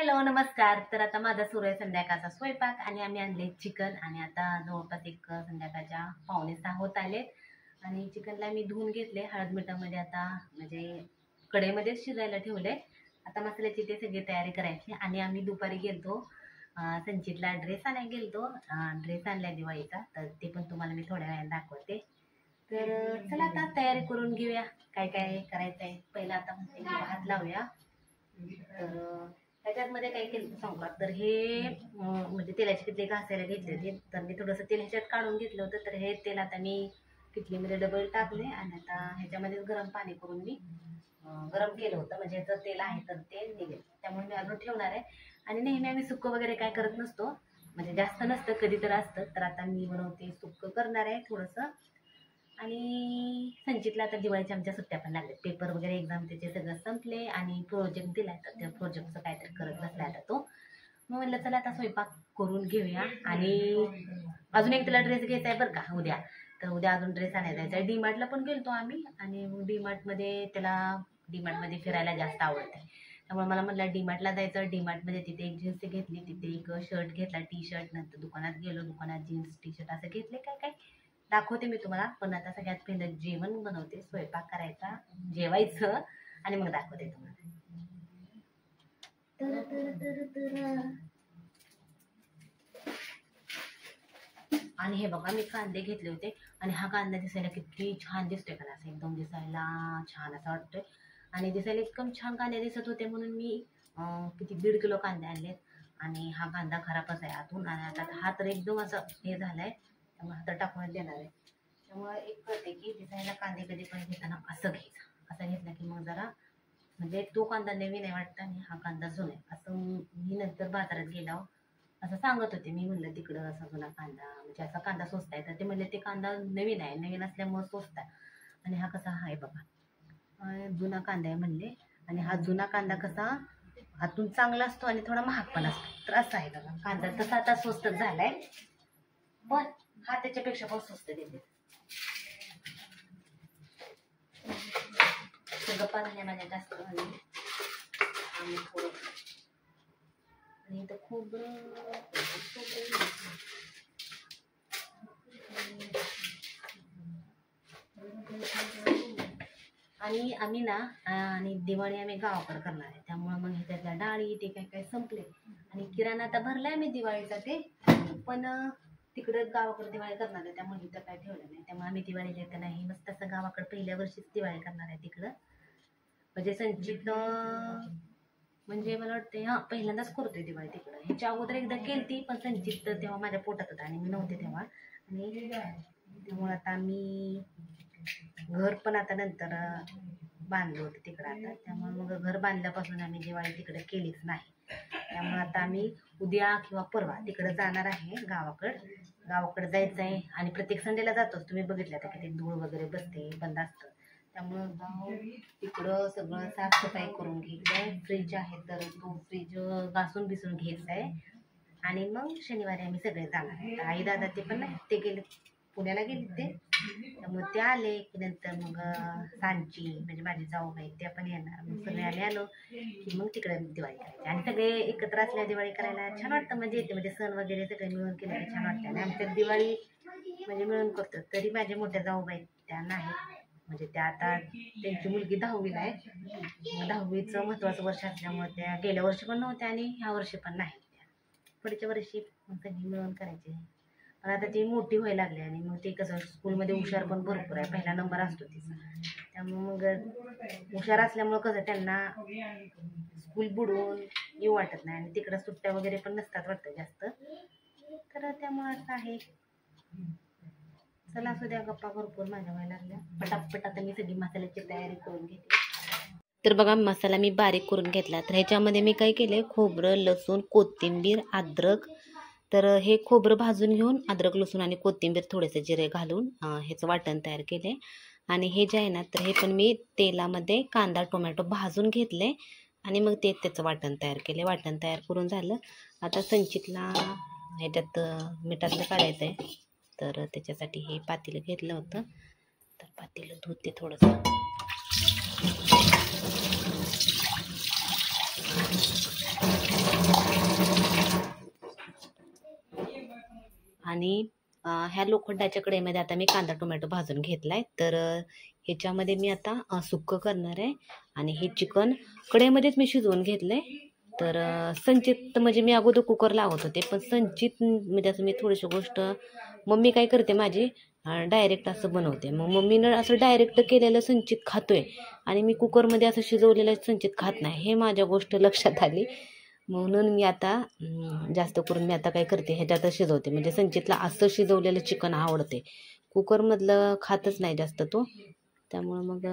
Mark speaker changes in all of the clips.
Speaker 1: Hello नमस्कार. तर आता माझा सुरू आहे संध्याकाळचा स्वयंपाक आणि आम्ही आणले चिकन आणि आता जवळपास एक संध्याकाळच्या 5:45 होत आले आणि चिकनला मी धुवून घेतले हळद मिठामध्ये. आता म्हणजे कढईमध्येच शिजायला ठेवले. आता मसाल्याची ते सगळी तयारी करायची आणि आम्ही दुपारी गेलतो संचितला ड्रेस आणायला गेलतो. ड्रेस आणलाय दिवाळीचा, तर ते पण तुम्हाला मी थोड्या वेळाने दाखवते. तर चला आता तयारी करून घेऊया काय काय करायचं आहे. पहिला आता म्हणते भात लावूया. तर त्याच्यामध्ये काय केलं सांगू. तर हे म्हणजे तेलाची किटली घासायला घेतली होती, तर मी थोडंसं तेल ह्याच्यात काढून घेतलं होतं. तर हे तेल आता मी किटलीमध्ये डबल टाकले आणि आता ह्याच्यामध्ये गरम पाणी करून मी गरम केलं होतं. म्हणजे ह्याचं तेल आहे तर ते निघेल, त्यामुळे मी अजून ठेवणार आहे. आणि नेहमी आम्ही सुक्कं वगैरे काय करत नसतो, म्हणजे जास्त नसतं, कधी तर असतं. तर आता मी बनवते सुक्कं करणार आहे थोडंसं. आणि संचितला आता दिवाळीच्या आमच्या सुट्ट्या पण लागल्या, पेपर वगैरे एक्झाम त्याचे सगळं संपले आणि प्रोजेक्ट दिला, तर त्या प्रोजेक्टचं काहीतरी करत बसला आता तो. मग म्हणलं चला आता स्वयंपाक करून घेऊया. आणि अजून एक त्याला ड्रेस घ्यायचा आहे बरं का उद्या. तर उद्या अजून ड्रेस आणायला जायचा आहे. डीमार्टला पण गेलतो आम्ही आणि डीमार्टमध्ये त्याला डीमार्टमध्ये फिरायला जास्त आवडते, त्यामुळे मला म्हटलं डीमार्टला जायचं. डीमार्टमध्ये तिथे एक जीन्स घेतली, तिथे एक शर्ट घेतला, टी शर्ट. नंतर दुकानात गेलो, दुकानात जीन्स टी शर्ट असं घेतले. काय काय दाखवते मी तुम्हाला. पण आता सगळ्यात पहिलं जेवण बनवते, स्वयंपाक करायचा, जेवायचं आणि मग दाखवते तुम्हाला. आणि हे बघा मी कांदे घेतले होते आणि हा कांदा दिसायला किती छान दिसतोय का, असं एकदम दिसायला छान असं वाटतोय. आणि दिसायला एकदम छान कांदे दिसत होते म्हणून मी किती 1.5 किलो कांदे आणलेत. आणि हा कांदा खराबच आहे आतून आणि आता हा तर एकदम असं हे झालाय, त्यामुळे हातात टाकूनच देणार आहे. त्यामुळे एक कळते की दिसायला कांदे कधी पण घेताना असं घ्यायचं. असं घेतलं की मग जरा म्हणजे तो कांदा नवीन आहे वाटतं आणि हा कांदा जुना आहे असं मी नंतर बाजारात गेल्यावर असं सांगत होते. मी म्हणलं तिकडं असा जुना कांदा म्हणजे असा कांदा स्वस्त आहे, तर ते म्हणले ते कांदा नवीन आहे, नवीन असल्यामुळे स्वस्त आहे. आणि हा कसा आहे बघा, जुना कांदा आहे म्हणले. आणि हा जुना कांदा कसा आतून चांगला असतो आणि थोडा महाग पण असतो. तर असं आहे बघा कांदा. तसा आता स्वस्त झालाय, पण हा त्याच्यापेक्षा पण स्वस्त देते. गप्पा झाल्या माझ्या जास्त झाले आणि थोडं आणि इथं खूप आणि आम्ही ना आणि दिवाळी आम्ही गावाकडे करणार आहे, त्यामुळे मग ह्याच्यातल्या डाळी ते काय काय संपले आणि किराणा आता भरलाय मी दिवाळीचा ते. पण तिकडं गावाकडे दिवाळी करणार आहे, त्यामुळे इथं काय ठेवलं नाही. त्यामुळे आम्ही दिवाळीला येतं नाही, मस्त असं गावाकडे पहिल्या वर्षीच दिवाळी करणार आहे तिकडं. म्हणजे संचित म्हणजे मला वाटतं हा पहिल्यांदाच करतोय दिवाळी तिकडं. ह्याच्या अगोदर एकदा केलती, पण संचित तेव्हा माझ्या पोटात होता आणि मी नव्हते तेव्हा. आणि त्यामुळे आता आम्ही घर पण आता नंतर बांधलं होतं तिकडं आता, त्यामुळे मग घर बांधल्यापासून आम्ही दिवाळी तिकडे केलीच नाही. त्यामुळे आता आम्ही उद्या किंवा परवा तिकडं जाणार आहे गावाकडे जायचं आहे. आणि प्रत्येक संडेला जातोच, तुम्ही बघितलं आता की ते धूळ वगैरे बसते, बंद असतं. त्यामुळं जाऊन तिकडं सगळं साफसफाई करून घ्यायचं. फ्रीज आहे तर तो फ्रीज घासून बिसून घ्यायचा आहे. आणि मग शनिवारी आम्ही सगळे जाणार आहे. आई दादा ते पण नाही, ते गेले पुण्याला गेले ते, त्यामुळे ते आले की नंतर मग सांची म्हणजे माझी जाऊबाई त्या पण येणार. मग सगळे आलो की मग तिकडे दिवाळी करायची आणि सगळे एकत्र असल्या दिवाळी करायला छान वाटतं. म्हणजे येते म्हणजे सण वगैरे सगळे मिळून केलं की छान वाटतं. आणि आमच्यात दिवाळी म्हणजे मिळून करतो. तरी माझ्या मोठ्या जाऊबाई त्या नाही, म्हणजे त्या आता त्यांची मुलगी 10वीला आहे, 10वीचं महत्त्वाचं वर्ष असल्यामुळे त्या गेल्या वर्षी पण नव्हत्या आणि ह्या वर्षी पण नाही. पुढच्या वर्षी सगळी मिळून करायची. पण आता ती मोठी व्हायला लागली आणि मग ते कसं स्कूलमध्ये हुशार पण भरपूर आहे, पहिला नंबर असतो तिचा. त्यामुळे मग हुशार असल्यामुळं कसं त्यांना स्कूल बुडवून येऊ वाटत नाही आणि तिकडं सुट्ट्या वगैरे पण नसतात वाटतं जास्त. तर त्यामुळे असं आहे. चला असू द्या, गप्पा भरपूर माझ्या व्हायला लागल्या. पटापट आता मी सगळी मसाल्याची तयारी करून घेते. तर बघा मसाला मी बारीक करून घेतला. तर ह्याच्यामध्ये मी काय केलं, खोबरं, लसूण, कोथिंबीर, अद्रक. तर हे खोबरं भाजून घेऊन अद्रक, लसूण आणि कोथिंबीर थोडेसे जिरे घालून ह्याचं वाटण तयार केले. आणि हे जे आहे ना, तर हे पण मी तेलामध्ये कांदा टोमॅटो भाजून घेतले आणि मग त्याचं वाटण तयार केले. वाटण तयार करून झालं. आता संचितला ह्याच्यात मिठातलं काढायचं आहे, तर त्याच्यासाठी हे पातेलं घेतलं होतं. तर पातेलं धुते थोडंसं. आणि ह्या लोखंडाच्या कढईमध्ये आता मी कांदा टोमॅटो भाजून घेतलाय. तर ह्याच्यामध्ये मी आता सुक्कं करणार आहे आणि हे चिकन कढईमध्येच मी शिजवून घेतलंय. तर संचित म्हणजे मी अगोदर कुकर लावत होते, पण संचित म्हणजे असं मी थोडीशी गोष्ट मम्मी काय करते माझी डायरेक्ट असं बनवते. मग मम्मीनं असं डायरेक्ट केलेलं संचित खातोय आणि मी कुकरमध्ये असं शिजवलेलं संचित खात नाही, हे माझ्या गोष्ट लक्षात आली. म्हणून मी आता जास्त करून मी आता काय करते ह्याच्यातच शिजवते. म्हणजे संचितला असं शिजवलेलं चिकन आवडते, कुकरमधलं खातच नाही जास्त तो. त्यामुळं मग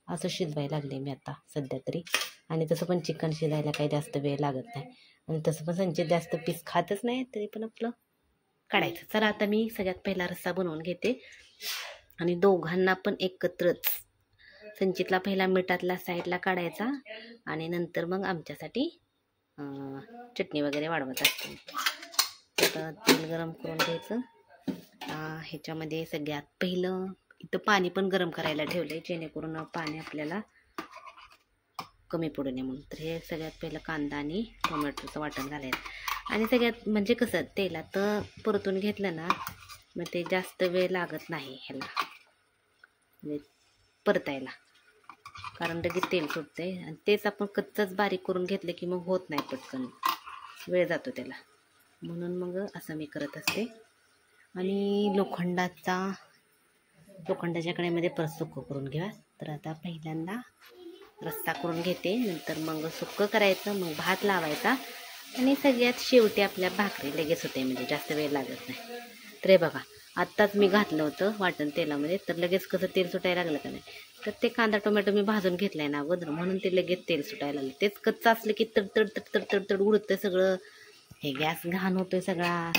Speaker 1: असं शिजवायला लागले मी आता सध्या तरी. आणि तसं पण चिकन शिजायला काही जास्त वेळ लागत नाही आणि तसं पण संचित जास्त पीस खातच नाही, तरी पण आपलं काढायचं. चला आता मी सगळ्यात पहिला रस्सा बनवून घेते आणि दोघांना पण एकत्रच. संचितला पहिला मिठातला साईडला काढायचा आणि नंतर मग आमच्यासाठी चटणी वगैरे वाढवत असते. आता तेल गरम करून घ्यायचं. ह्याच्यामध्ये सगळ्यात पहिलं इथं पाणी पण गरम करायला ठेवलंय, जेणेकरून पाणी आपल्याला कमी पडू नये म्हणून. तर हे सगळ्यात पहिलं कांदा आणि टोमॅटोचं वाटण घालायचं. आणि सगळ्यात म्हणजे कसं तेलात परतून घेतलं ना, मग ते जास्त वेळ लागत नाही ह्याला म्हणजे परतायला, कारण लगेच तेल सुटते. आणि तेच आपण कच्चंच बारीक करून घेतलं की मग होत नाही, पटकन वेळ जातो त्याला. म्हणून मग असं मी करत असते. आणि लोखंडाच्या कढईमध्ये परत सुक्कं करून घ्या. तर आता पहिल्यांदा रस्सा करून घेते, नंतर मग सुक्कं करायचं, मग भात लावायचा आणि सगळ्यात शेवटी आपल्या भाकरी लगेच होते, म्हणजे जास्त वेळ लागत नाही. तर हे बघा, आत्ताच मी घातलं होतं वाटण तेलामध्ये, तर लगेच कसं तेल सुटायला लागलं का नाही. तर ते कांदा टोमॅटो मी भाजून घेतलाय ना अगोदर, म्हणून ते लगेच तेल सुटायला लागलं. तेच कच्चं असलं की तडतड तडतड तडतड उडतं सगळं, हे गॅस घाण होतोय सगळा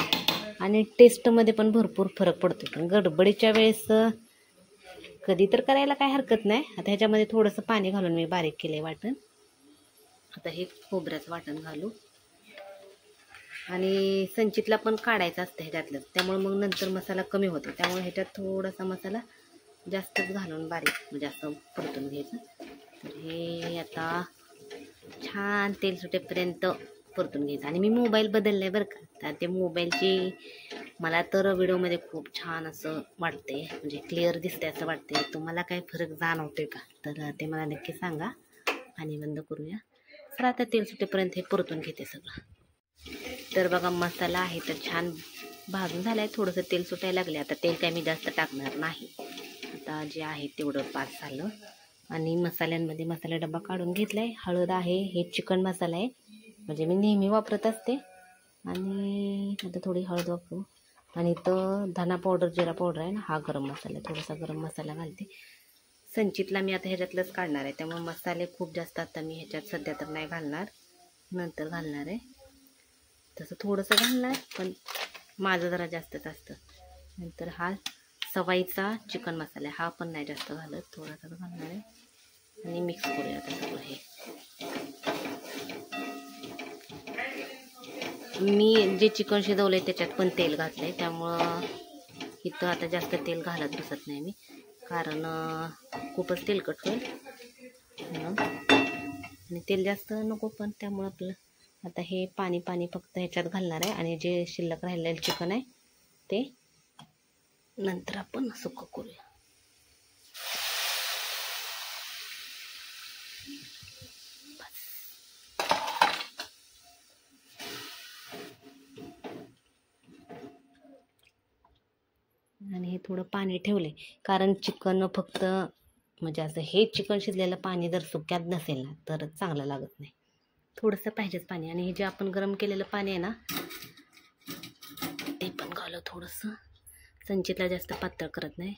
Speaker 1: आणि टेस्टमध्ये पण भरपूर फरक पडतो. पण गडबडीच्या वेळेस कधी तर करायला काय हरकत नाही. आता ह्याच्यामध्ये थोडंसं पाणी घालून मी बारीक केलंय वाटण. आता हे खोबऱ्याचं वाटण घालू आणि संचितला पण काढायचं असतं ह्याच्यातलं, त्यामुळे मग नंतर मसाला कमी होतो. त्यामुळे ह्याच्यात थोडासा मसाला जास्तच घालून बारीक जास्त परतून घ्यायचं. तर हे आता छान तेल सुटेपर्यंत परतून घ्यायचं. आणि मी मोबाईल बदललाय बरं का, तर ते मोबाईलची मला तर व्हिडिओमध्ये खूप छान असं वाटते, म्हणजे क्लिअर दिसते असं वाटते. तुम्हाला काय फरक जाणवतोय का, तर ते मला नक्की सांगा. आणि बंद करूया. तर आता तेल सुटेपर्यंत हे परतून घेते सगळं. तर बघा, मसाला आहे तर छान भाजून झालाय, थोडंसं तेल सुटायला लागले. आता तेल काय मी जास्त टाकणार नाही, आता जे आहे तेवढं पास झालं. आणि मसाल्यांमध्ये मसाला डबा काढून घेतलाय. हळद आहे, हे चिकन मसाला आहे, म्हणजे मी नेहमी वापरत असते. आणि आता थोडी हळद वापरू. आणि इथं धना पावडर जिरा पावडर आहे ना, हा गरम मसाला, थोडासा गरम मसाला घालते. संचितला मी आता ह्याच्यातलंच काढणार आहे, त्यामुळे मसाले खूप जास्त आता मी ह्याच्यात सध्या तर नाही घालणार, नंतर घालणार आहे. तसं थोडंसं घालणार, पण माझं जरा जास्तच असतं. नंतर हा सवाईचा चिकन मसाला आहे, हा पण नाही जास्त घालत, थोडासा घालणार आहे. आणि मिक्स करूया आता सगळं. हे मी जे चिकन शिजवलंय त्याच्यात पण तेल घातलंय, त्यामुळं इथं आता जास्त तेल घालत बसत नाही मी, कारण खूपच तेलकट होईल म्हणून. आणि तेल जास्त नको पण, त्यामुळं आपलं आता हे पाणी फक्त ह्याच्यात घालणार आहे. आणि जे शिल्लक राहिलेलं चिकन आहे ते नंतर आपण सुक्कं करूया. आणि हे थोडं पाणी ठेवले, कारण चिकन फक्त म्हणजे असं हे चिकन शिजलेलं पाणी जर सुक्यात नसेल ना तर चांगलं लागत नाही, थोडंसं पाहिजेच पाणी. आणि हे जे आपण गरम केलेलं पाणी आहे ना ते पण घालू थोडंसं. संचितला जास्त पातळ करत नाही,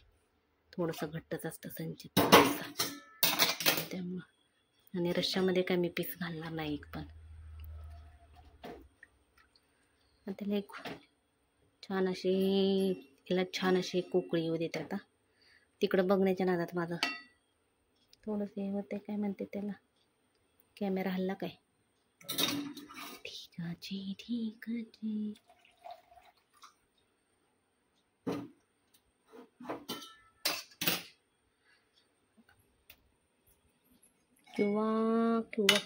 Speaker 1: थोडंसं घट्टच असतं संचित त्यामुळं. आणि रश्श्यामध्ये काय मी पीस घालणार नाही एक पण. त्याला एक छान अशी कोकळी येऊ देते. आता तिकडं बघण्याच्या नादात माझं थोडंसं हे होते, काय म्हणते त्याला, कॅमेरा हल्ला काय. ठीक आहे.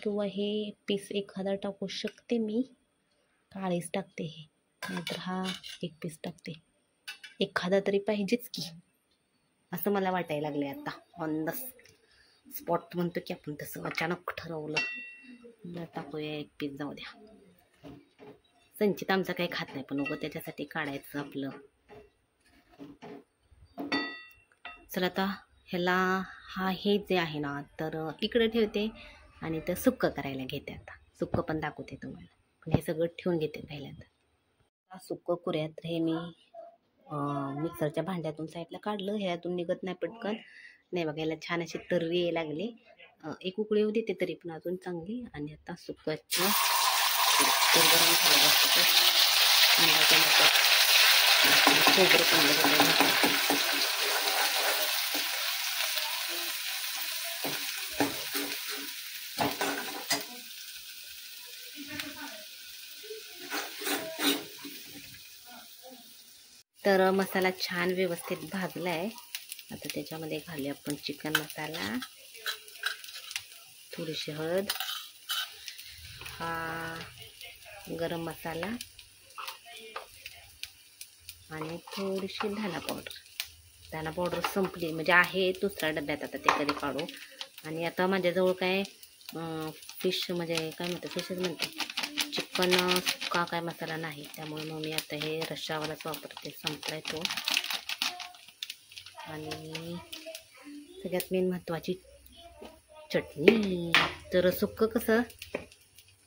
Speaker 1: किंवा हे पीस एखादा टाकू शकते मी, काळीच टाकते हे. नाहीतर हा एक पीस टाकते. एखादा तरी पाहिजेच की असं मला वाटायला लागले आता. ऑन द स्पॉट म्हणतो की आपण, तसं अचानक ठरवलं. टाकूया एक पीस, जाऊ द्या. संचित आमचा काही खात नाही, पण उगं त्याच्यासाठी काढायचं आपलं. चला आता ह्याला हे जे आहे ना तर इकडे ठेवते आणि तर सुक्क करायला घेते. आता सुक्क पण दाखवते तुम्हाला, पण हे सगळं ठेवून घेते पहिल्यांदा. सुक्क कुऱ्यात हे मी मिक्सरच्या भांड्यातून साईडला काढलं. ह्यातून निघत नाही पटकन. नाही बघा, याला छान अशी तर्री यायला लागली. एक उकळी होती ते तरी पण अजून चांगली. आणि आता सुक्काचं तेल गरम झालं असतं. खोबरं कांदा तर मसाला छान व्यवस्थित भाजला आहे. आता त्याच्यामध्ये घालूया आपण चिकन मसाला, थोडीशी हळद, हा गरम मसाला आणि थोडीशी धना पावडर. धना पावडर संपली म्हणजे आहे दुसऱ्या डब्यात, आता ते कधी काढू. आणि आता माझ्याजवळ काय फिश म्हणजे काय म्हणतात, फिशच म्हणते, चिकन सुक्का काय मसाला नाही. त्यामुळे मग मी आता हे रश्शावालाच वापरते, संपलाय तो. आणि सगळ्यात मेन महत्त्वाची चटणी. तर सुक्क कसं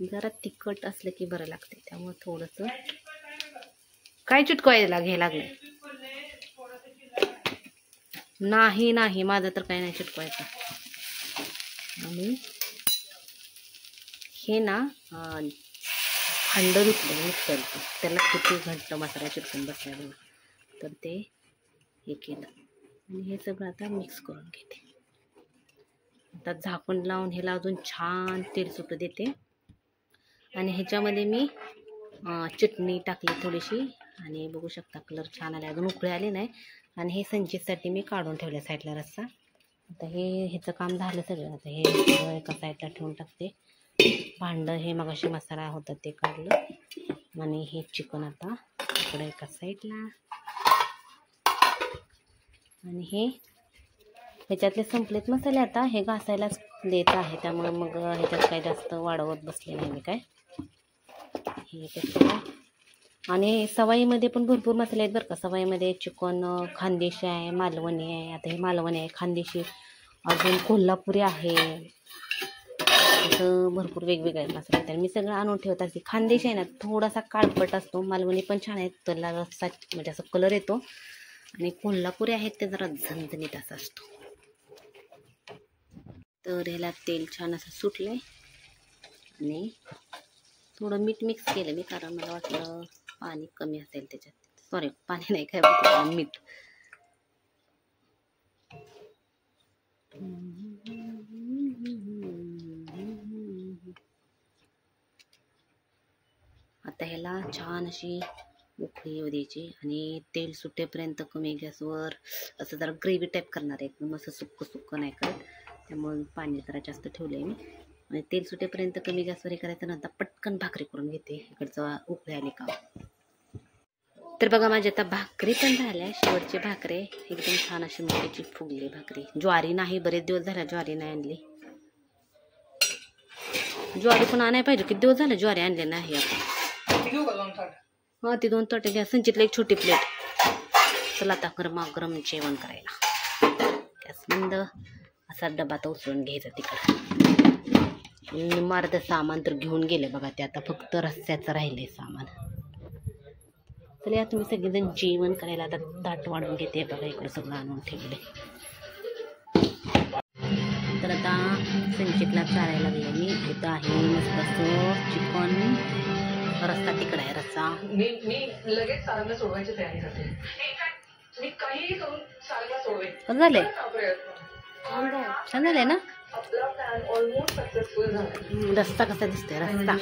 Speaker 1: जरा तिखट असलं की बरं लागते, त्यामुळे थोडंसं काय चिटकवायला घ्यायला लागले. नाही माझं तर काही नाही चिटकवायचं. आणि हे ना भांड धुतलं मिक्सरचं, त्याला किती घंट मसाला चिटकून बसला बघा. तर ते हे केलं आणि हे सगळं आता मिक्स करून घेते. आता झाकण लावून ह्याला अजून छान तेल सुटू देते. आणि ह्याच्यामध्ये मी चटणी टाकली थोडीशी आणि बघू शकता कलर छान आला. अजून उकळी आली नाही. आणि हे संचितसाठी मी काढून ठेवल्या साईडला रस्सा. आता ह्याचं काम झालं सगळं. आता हे सगळं एका साईडला ठेवून टाकते. भांडं हे मगाशी मसाला होता ते काढलं. आणि हे चिकन आता इकडे एका साईडला. आणि हे ह्याच्यातले संपलेत मसाले. आता हे घासायलाच देत आहे, त्यामुळे मग ह्याच्यात काही जास्त वाढवत बसले नाही मी काय. हे त्याचं. आणि सवाईमध्ये पण भरपूर मसाले आहेत बरं का. सवाईमध्ये चिकन खानदेशी आहे, मालवणी आहे. आता हे मालवणी आहे, खानदेशी, अजून कोल्हापुरी आहे. असं भरपूर वेगवेगळे मसाले आहेत. मी सगळं आणून ठेवत असते. खानदेशी आहे ना थोडासा काळपट असतो, मालवणी पण छान आहे, त्याला रस्सा म्हणजे असं कलर येतो. आणि कोल्हापुरी आहेत ते जरा झणझणीत असा असतो. तर ह्याला तेल छान असं सुटलंय. आणि थोडं मीठ मिक्स केलं मी, कारण मला वाटलं पाणी कमी असेल त्याच्यात. सॉरी, पाणी नाही, काय मीठ. आता ह्याला छान अशी उकळी येऊ द्यायची आणि तेल सुटेपर्यंत कमी गॅसवर असं जरा ग्रेव्ही टाईप करणार आहे. एकदम असं सुक्क नाही करत, त्यामुळे पाणी जरा जास्त ठेवलं आहे मी. आणि तेल सुटेपर्यंत कमी गॅसवर हे करायचं. नंतर पटकन भाकरी करून घेते, इकडचं उकळी आली का. तर बघा माझी आता भाकरी पण झाल्या. शेवटची भाकरी एकदम छान अशी मोठीची फुगली भाकरी. ज्वारी नाही, बरेच दिवस झाला ज्वारी नाही आणली. ज्वारी पण आणायला पाहिजे, किती दिवस झाले ज्वारी आणले नाही आपण. हा, ती 2 ताटे घ्या. संचितला एक छोटी प्लेट. चला आता गरम जेवण करायला. गॅस बंद. असा डबा तर उचलून घ्यायचा तिकडं. मारत सामान तर घेऊन गेले बघा ते. आता फक्त रस्स्याचं राहिलंय सामान. चला या तुम्ही सगळेजण जेवण करायला. आता ताट वाढून घेते बघा, इकडं सगळं आणून ठेवले. तर आता संचितला चारायला लागले मी. इथं आहे मस्त असं चिकन. रस्सा तिकडे आहे रस्सा.
Speaker 2: मी लगेच सारंगला सोडवायची तयारी करते. मी काहीही करून सारंगला सोडवेन.
Speaker 1: झालंय छान झालंय ना.
Speaker 2: आपला प्लॅन ऑलमोस्ट सक्सेसफुल झाला.
Speaker 1: रस्ता कसा दिसतोय रस्ता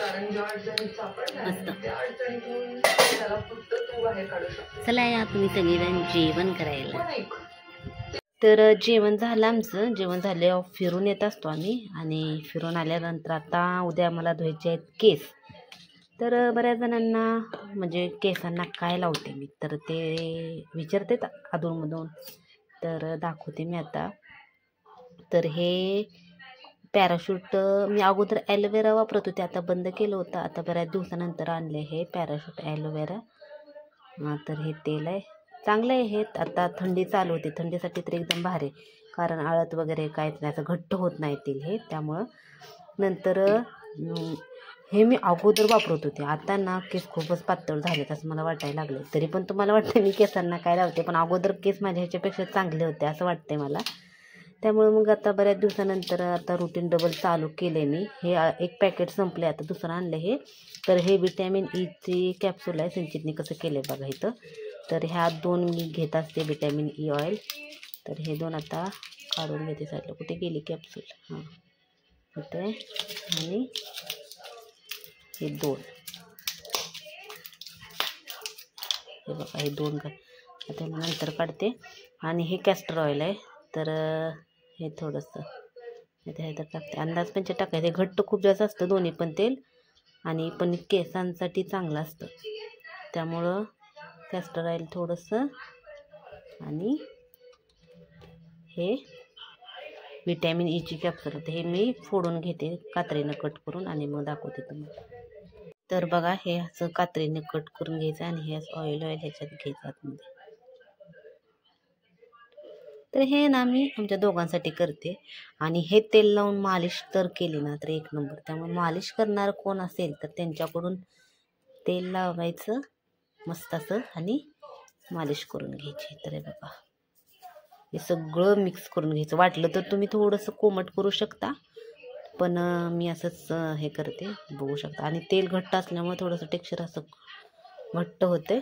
Speaker 1: मस्त. चला या तुम्ही सगळेजण जेवण करायला. तर जेवण झालं आमचं. जेवण झाल्यावर फिरून येत असतो आम्ही. आणि फिरून आल्यानंतर आता उद्या मला धुवायचे आहेत केस. तर बऱ्याच जणांना म्हणजे केसांना काय लावते मी, तर ते विचारतात अधूनमधून, तर दाखवते मी आता. तर हे पॅराशूट मी अगोदर ॲलोवेरा वापरत होते, आता बंद केलं होतं. आता बऱ्याच दिवसानंतर आणले हे पॅराशूट ॲलोवेरा. तर हे तेल आहे, चांगलं आहे हे. आता थंडी चालू होती, थंडीसाठी तर एकदम भारी, कारण आळत वगैरे काहीच नाही, असं घट्ट होत नाही तेल हे. त्यामुळं नंतर हे मी अगोदर वापरत होते. आता ना केस खूपच पातळ झालेत असं मला वाटायला लागले. तरी पण तुम्हाला वाटतं मी केसांना काय लावते, पण अगोदर केस माझ्या ह्याच्यापेक्षा चांगले होते असं वाटतंय मला. त्यामुळे मग आता बऱ्याच दिवसानंतर आता रुटीन डबल चालू केले मी. हे एक पॅकेट संपले, आता दुसरं आणलं हे. तर हे विटॅमिन ईची कॅप्सूल आहे. संचितने कसं केलं आहे बघा इथं. तर ह्या 2 मी घेत असते विटॅमिन ई ऑइल. तर हे 2 आता काढून घेते साईडला. कुठे गेली कॅप्सूल? हां इथे. आणि हे 2, हे बघा हे 2 आता नंतर काढते. आणि हे कॅस्टर ऑइल आहे. तर हे थोडंसं हे तर टाकते, अंदाज पंचे टाकायचे. घट्ट खूप जास्त असतं दोन्ही पण तेल, आणि पण केसांसाठी चांगलं असतं. त्यामुळं कॅस्टर ऑइल थोडंसं, आणि हे विटॅमिन ईची कॅप्सूल होते. हे मी फोडून घेते कात्रीनं कट करून, आणि मग दाखवते तुम्हाला. तर बघा हे असं कात्रीने कट करून घ्यायचं, आणि हे असं ऑइल ह्याच्यात घ्यायचं आतमध्ये. तर हे ना मी आमच्या दोघांसाठी करते. आणि हे तेल लावून मालिश तर केली ना तर एक नंबर. त्यामुळे मालिश करणार कोण असेल तर त्यांच्याकडून तेल लावायचं मस्त असं, आणि मालिश करून घ्यायची. तर हे बघा हे सगळं मिक्स करून घ्यायचं. वाटलं तर तुम्ही थोडंसं कोमट करू शकता, पण मी असंच हे करते, बघू शकता. आणि तेल घट्ट असल्यामुळे थोडंसं टेक्स्चर असं घट्ट होते,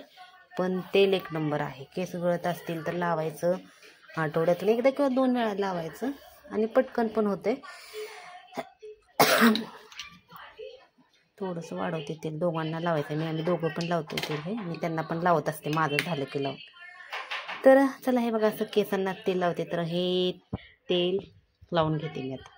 Speaker 1: पण तेल एक नंबर आहे. केस गळत असतील तर लावायचं, आठवड्यातून एकदा किंवा 2 वेळा लावायचं, आणि पटकन पण होते. थोडंसं वाढवते तेल, दोघांना लावायचं. आम्ही दोघं पण लावतो तेल हे, मी त्यांना पण लावत असते माझं झालं की लावून. तर चला हे बघा असं केसांना तेल लावते. तर हे तेल लावून घेते मी आता.